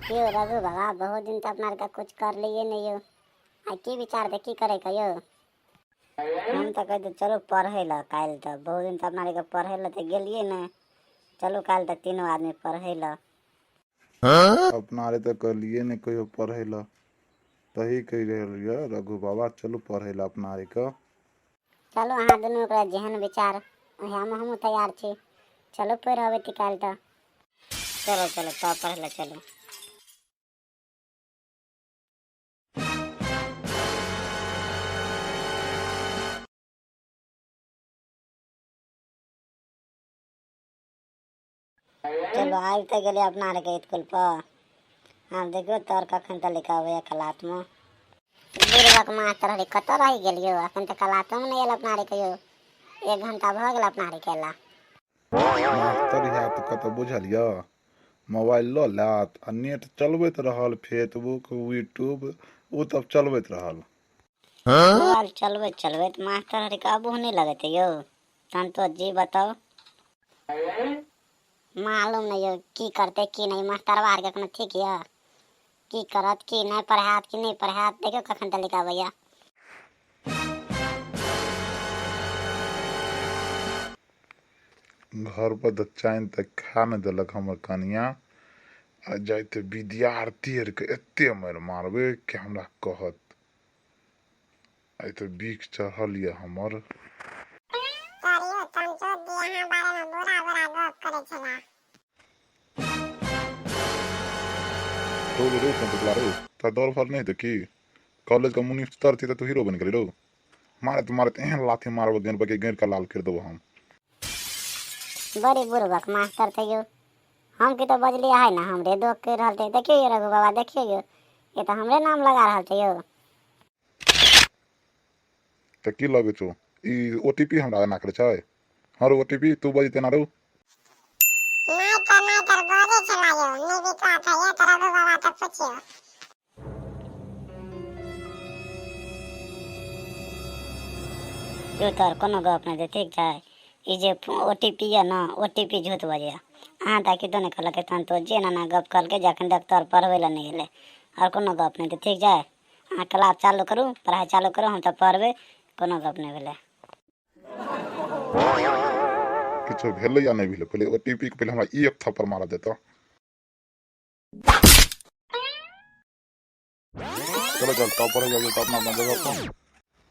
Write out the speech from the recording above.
क्यों रघु बाबा, बहुत दिन तो अपना का कुछ कर लिए नहीं हो। आ की विचार दे की करे कहियो। हम तो कहते चलो पढ़े ला काल, तो बहुत दिन तो अपना के पढ़े ला तो गेलिए ना। चलो काल तक तीनों आदमी पढ़े ला। अपना रे तो कहलिए ने कहियो पढ़े ला, तही कह रहे रघु बाबा चलो पढ़े ला अपना रे का। चलो अहाँ दोनों का जेहन विचार हम तैयार छी। चलो पढ़ हवे काल तो। चलो चलो तब पढ़े ला चलो। चलो आज तक गए अपना रे के स्कूल पर। हाँ देखियो तोर कखन तक लिखावे कलात में। बुढ़वा के मास्टर रे कत रह गेलियो, अखन तक कलात में नहीं आयल अपना रे कहियो। 1 घंटा भ गेल अपना रे केला। मास्टर हैत कत बुझलिया, मोबाइल ल लात आ नेट चलबैत रहल, फेसबुक यूट्यूब वो तब चलबैत रहल। मोबाइल चलबैत मास्टर रे का अबूह नहीं लगते यो। तन तो जी बताओ। मालूम नहीं हो की करते की नहीं। मास्टरवा के कखनो ठीक है की करत की नहीं, पढ़ात की नहीं पढ़ात। देखो कखन तक लिखा भैया। घर पर तो चाइन तक खा न देलक हमर कनिया, आ जाते विद्यार्थी आर के एते मार मारबे कि हमरा कहत। आई तो बीख चढ़ल ये हमर। रो रे संतला रो, ता दौर फल नहीं तो की कॉलेज का मुनिस्टर थी तो तू हीरो बन गई रो। मारे एहन लाठी मारबो गेन बके गेर का लाल कर देबो हम। बड़ी बुढ़वा के मास्टर थे यो। हम की तो बजलिया है ना, हमरे दो के रहते। देखियो ये रघु बाबा, देखियो ये तो हमरे नाम लगा रहा थे यो। तो की लगे छो ई ओटीपी हमरा ना करे छै। हर ओटीपी तू बजते ना रो। नहीं तो बोले चलायो नहीं भी तो आता ये तो रघु बाबा तो पूछियो। यो तोर कोनो गप नहीं दे ठीक है। ई जे ओटीपी है ना, ओटीपी झूठ बजिया। अहाँ ताकि तो नहीं कहलक तहन तो जे ना गप कल के जखन तक तोर पढ़वे ला नहीं गेले। और कोनो गप नहीं दे ठीक है। अहाँ क्लास चालू करू, पढ़ाई चालू करू, हम तो पढ़बे। कोनो गप नहीं भेले। किछो भेलै या नहीं भेलै, पहले ओटीपी के पहले हमरा एक थप्पड़ मारा देता। चलो चल तो पढ़े जाइए तो अपना अपना जगह पर।